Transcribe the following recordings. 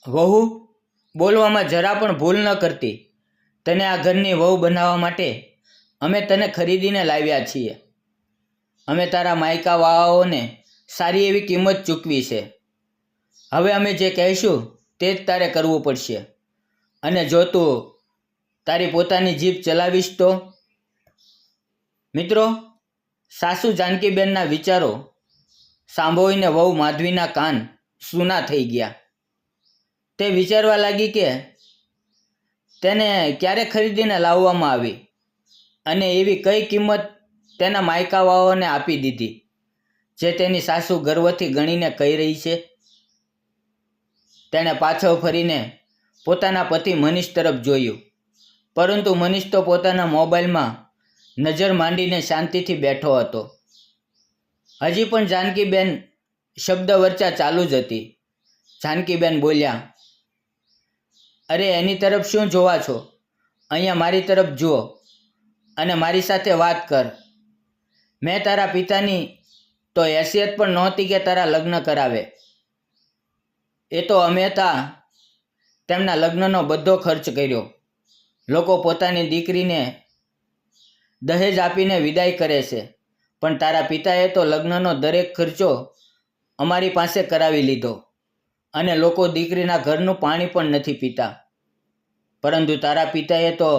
વહુ, બોલવામાં જરા પણ ભૂલ ન કરતી. તને આ ઘરની વહુ બનાવવા માટે અમે તને ખરીદીને લાવ્યા છીએ. અમે તારા માયકા વાવાઓને સારી એવી કિંમત ચૂકવી છે. હવે અમે જે કહીશું તે જ તારે કરવું પડશે. અને જો તું તારી પોતાની જીભ ચલાવીશ તો? મિત્રો, સાસુ જાનકીબેનના વિચારો સાંભળીને વહુ માધવીના કાન સૂના થઈ ગયા. તે વિચારવા લાગી કે તેને ક્યારે ખરીદીને લાવવામાં આવી અને એવી કઈ કિંમત તેના માયકાવાઓને આપી દીધી જે તેની સાસુ ગર્વથી ગણીને કહી રહી છે. તેણે પાછળ ફરીને પોતાના પતિ મનીષ તરફ જોયું, પરંતુ મનીષ તો પોતાના મોબાઈલમાં નજર માંડીને શાંતિથી બેઠો હતો. હજી પણ જાનકીબેન શબ્દ વર્ચા ચાલુ જ હતી. જાનકીબેન બોલ્યા, અરે એની તરફ શું જોવા છો? અહીંયા મારી તરફ જુઓ અને મારી સાથે વાત કર. મેં તારા પિતાની તો હેસિયત પણ નહોતી કે તારા લગ્ન કરાવે. એ તો અમે તેમના લગ્નનો બધો ખર્ચ કર્યો. લોકો પોતાની દીકરીને દહેજ આપીને વિદાય કરે છે, પણ તારા પિતાએ તો લગ્નનો દરેક ખર્ચો અમારી પાસે કરાવી લીધો અને લોકો દીકરીના ઘરનું પાણી પણ નથી પીતા. પરંતુ તારા પિતાએ તો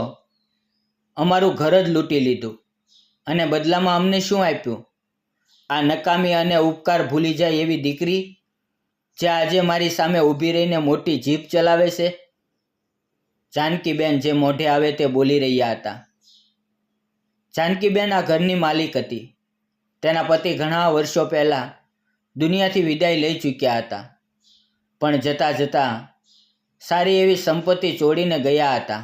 અમારું ઘર જ લૂંટી લીધું અને બદલામાં અમને શું આપ્યું? આ નકામી અને ઉપકાર ભૂલી જાય એવી દીકરી જે આજે મારી સામે ઊભી રહીને મોટી જીભ ચલાવે છે. જાનકીબેન જે મોઢે આવે તે બોલી રહ્યા હતા. જાનકીબેન આ ઘરની માલિક હતી. તેના પતિ ઘણા વર્ષો પહેલાં દુનિયાથી વિદાય લઈ ચૂક્યા હતા, પણ જતાં જતાં સારી એવી સંપત્તિ છોડીને ગયા હતા,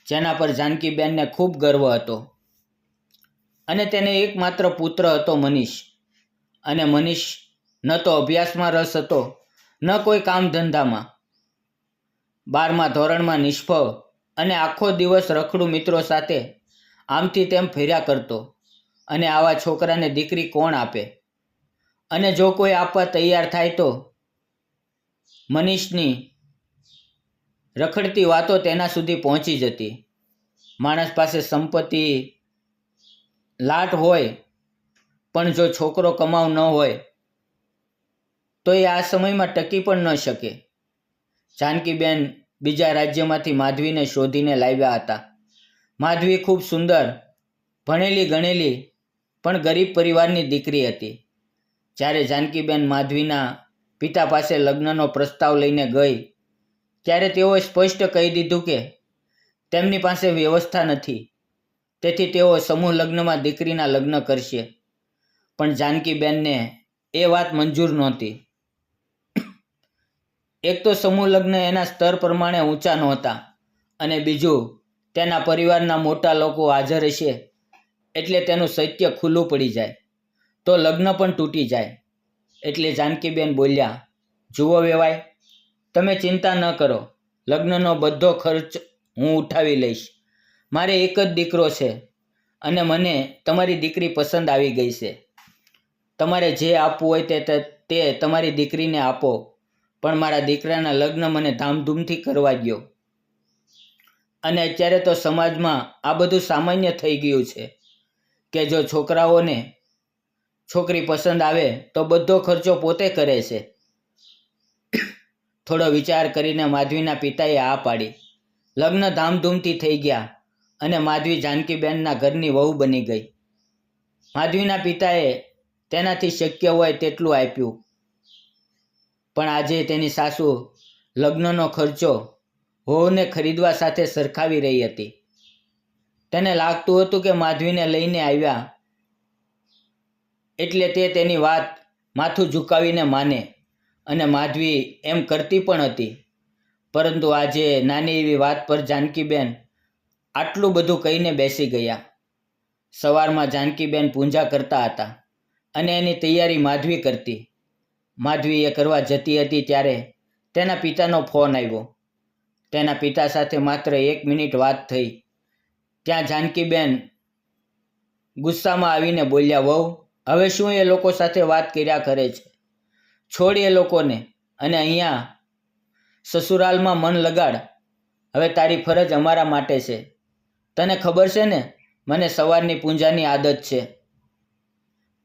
જેના પર જાનકીબેનને ખૂબ ગર્વ હતો. અને તેને એકમાત્ર પુત્ર હતો મનીષ. અને મનીષ ન તો અભ્યાસમાં રસ હતો, ન કોઈ કામ ધંધામાં. 12મા ધોરણમાં નિષ્ફળ અને આખો દિવસ રખડું મિત્રો સાથે આમથી તેમ ફર્યા કરતો. અને આવા છોકરાને દીકરી કોણ આપે? અને જો કોઈ આપવા તૈયાર થાય તો મનીષની રખડતી વાતો તેના સુધી પહોંચી જતી. માણસ પાસે સંપત્તિ લાટ હોય, પણ જો છોકરો કમાવ ન હોય તો એ આ સમયમાં ટકી પણ ન શકે. જાનકીબેન બીજા રાજ્યમાંથી માધવીને શોધીને લાવ્યા હતા. માધવી ખૂબ સુંદર, ભણેલી ગણેલી, પણ ગરીબ પરિવારની દીકરી હતી. જ્યારે જાનકીબેન માધવીના પિતા પાસે લગ્નનો પ્રસ્તાવ લઈને ગઈ ત્યારે તેઓએ સ્પષ્ટ કહી દીધું કે તેમની પાસે વ્યવસ્થા નથી, તેથી તેઓ સમૂહ લગ્નમાં દીકરીના લગ્ન કરશે. પણ જાનકીબેનને એ વાત મંજૂર નહોતી. એક તો સમૂહ લગ્ન એના સ્તર પ્રમાણે ઊંચા નહોતા, અને બીજું તેના પરિવારના મોટા લોકો હાજર હશે એટલે તેનું સત્ય ખુલ્લું પડી જાય તો લગ્ન પણ તૂટી જાય. એટલે જાનકીબેન બોલ્યા, જુઓ વેવાઈ, તમે ચિંતા ન કરો, લગ્નનો બધો ખર્ચ હું ઉઠાવી લઈશ. મારે એક જ દીકરો છે અને મને તમારી દીકરી પસંદ આવી ગઈ છે. તમારે જે આપવું હોય તે તમારી દીકરીને આપો, પણ મારા દીકરાના લગ્ન મને ધામધૂમથી કરવા દ્યો. અને અત્યારે તો સમાજમાં આ બધું સામાન્ય થઈ ગયું છે કે જો છોકરાઓને છોકરી પસંદ આવે તો બધો ખર્ચો પોતે કરે છે. થોડો વિચાર કરીને માધવીના પિતાએ આ પાડી. લગ્ન ધામધૂમથી થઈ ગયા અને માધવી જાનકીબેનના ઘરની વહુ બની ગઈ. માધવીના પિતાએ તેનાથી શક્ય હોય તેટલું આપ્યું, પણ આજે તેની સાસુ લગ્નનો ખર્ચો વહુને ખરીદવા સાથે સરખાવી રહી હતી. તેને લાગતું હતું કે માધવીને લઈને આવ્યા એટલે તે તેની વાત માથું ઝુકાવીને માને, અને માધવી એમ કરતી પણ હતી. પરંતુ આજે નાની એવી વાત પર જાનકીબેન આટલું બધું કહીને બેસી ગયા. સવારમાં જાનકીબેન પૂજા કરતા હતા અને એની તૈયારી માધવી કરતી. માધવી એ કરવા જતી હતી ત્યારે તેના પિતાનો ફોન આવ્યો. તેના પિતા સાથે માત્ર 1 મિનિટ વાત થઈ. ત્યાં જાનકીબેન ગુસ્સામાં આવીને બોલ્યા, વહુ, હવે શું એ લોકો સાથે વાત કર્યા કરે છે? છોડ એ લોકોને અને અહીંયા સસુરાલમાં મન લગાડ. હવે તારી ફરજ અમારા માટે છે. તને ખબર છે ને, મને સવારની પૂંજાની આદત છે.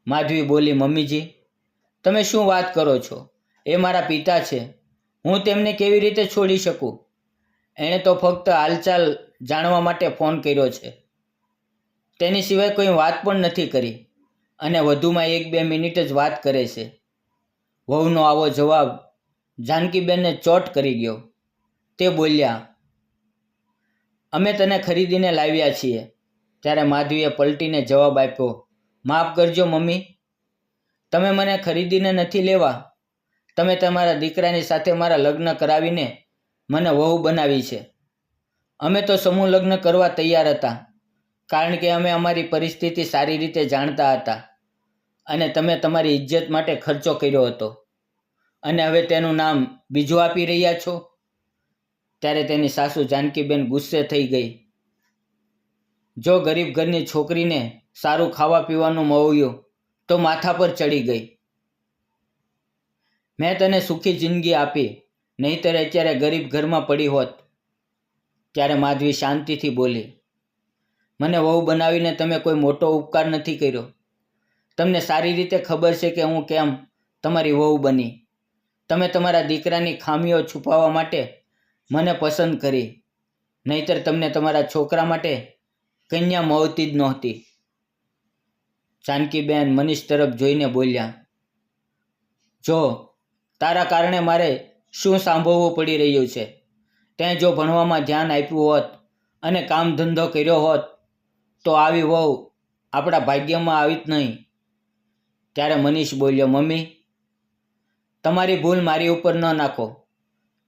માધવી બોલી, મમ્મીજી, તમે શું વાત કરો છો? એ મારા પિતા છે. હું તેમને કેવી રીતે છોડી શકું? એણે તો ફક્ત હાલચાલ જાણવા માટે ફોન કર્યો છે. તેની સિવાય કોઈ વાત પણ નથી કરી અને વધુમાં 1-2 મિનિટ જ વાત કરે છે. વહુનો આવો જવાબ જાનકીબેનને ચોટ કરી ગયો. તે બોલ્યા, અમે તને ખરીદીને લાવ્યા છીએ. ત્યારે માધવીએ પલટીને જવાબ આપ્યો, માફ કરજો મમ્મી, તમે મને ખરીદીને નથી લેવા. તમે તમારા દીકરાની સાથે મારા લગ્ન કરાવીને મને વહુ બનાવી છે. અમે તો સમૂહ લગ્ન કરવા તૈયાર હતા, કારણ કે અમે અમારી પરિસ્થિતિ સારી રીતે જાણતા હતા અને તમે તમારી ઇજ્જત માટે ખર્ચો કર્યો હતો અને હવે તેનું નામ બીજું આપી રહ્યા છો. ત્યારે તેની સાસુ જાનકીબેન ગુસ્સે થઈ ગઈ. જો ગરીબ ઘરની છોકરીને સારું ખાવા પીવાનું મળ્યું તો માથા પર ચડી ગઈ. મેં તને સુખી જિંદગી આપી, નહીંતર અત્યારે ગરીબ ઘરમાં પડી હોત. ત્યારે માધવી શાંતિથી બોલી, મને વહુ બનાવીને તમે કોઈ મોટો ઉપકાર નથી કર્યો. તમને સારી રીતે ખબર છે કે હું કેમ તમારી વહુ બની. તમે તમારા દીકરાની ખામીઓ છુપાવવા માટે મને પસંદ કરી, નહીંતર તમને તમારા છોકરા માટે કન્યા મળતી જ નહોતી. જાનકીબેન મનીષ તરફ જોઈને બોલ્યા, જો તારા કારણે મારે શું સાંભળવું પડી રહ્યું છે. તે જો ભણવામાં ધ્યાન આપ્યું હોત અને કામ ધંધો કર્યો હોત તો આવી વહુ આપણા ભાગ્યમાં આવી જ નહીં. ત્યારે મનીષ બોલ્યો, મમ્મી, તમારી ભૂલ મારી ઉપર ન નાખો.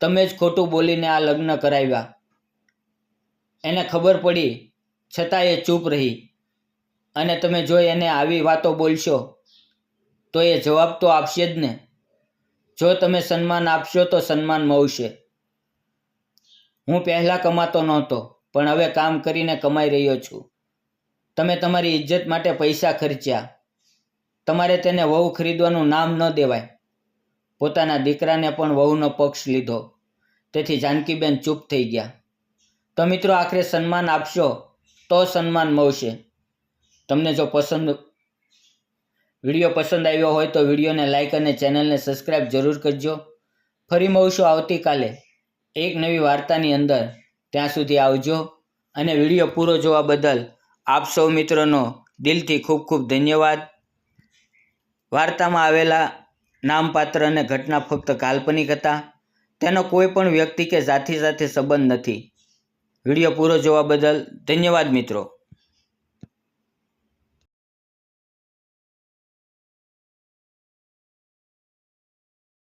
તમે જ ખોટું બોલીને આ લગ્ન કરાવ્યા. એને ખબર પડી છતાં એ ચૂપ રહી અને તમે જો એને આવી વાતો બોલશો તો એ જવાબ તો આપશે જ ને. જો તમે સન્માન આપશો તો સન્માન મળશે. હું પહેલાં કમાતો નહોતો, પણ હવે કામ કરીને કમાઈ રહ્યો છું. તમે તમારી ઇજ્જત માટે પૈસા ખર્ચ્યા. તમારે તેને વહુ ખરીદવાનું નામ ન દેવાય. પોતાના દીકરાને પણ વહુનો પક્ષ લીધો. તેથી જાનકીબેન ચૂપ થઈ ગયા. તો મિત્રો, આખરે સન્માન આપશો તો સન્માન મળશે. તમને જો વિડીયો પસંદ આવ્યો હોય તો વિડીયોને લાઇક અને ચેનલને સબસ્ક્રાઈબ જરૂર કરજો. ફરી મળશું આવતીકાલે એક નવી વાર્તાની અંદર. ત્યાં સુધી આવજો અને વિડીયો પૂરો જોવા બદલ આપ સૌ મિત્રોનો દિલથી ખૂબ ખૂબ ધન્યવાદ. વાર્તામાં આવેલા નામપાત્ર અને ઘટના ફક્ત કાલ્પનિક હતા. તેનો કોઈ પણ વ્યક્તિ કે જાતિ સાથે સંબંધ નથી. વિડીયો પૂરો જોવા બદલ ધન્યવાદ મિત્રો.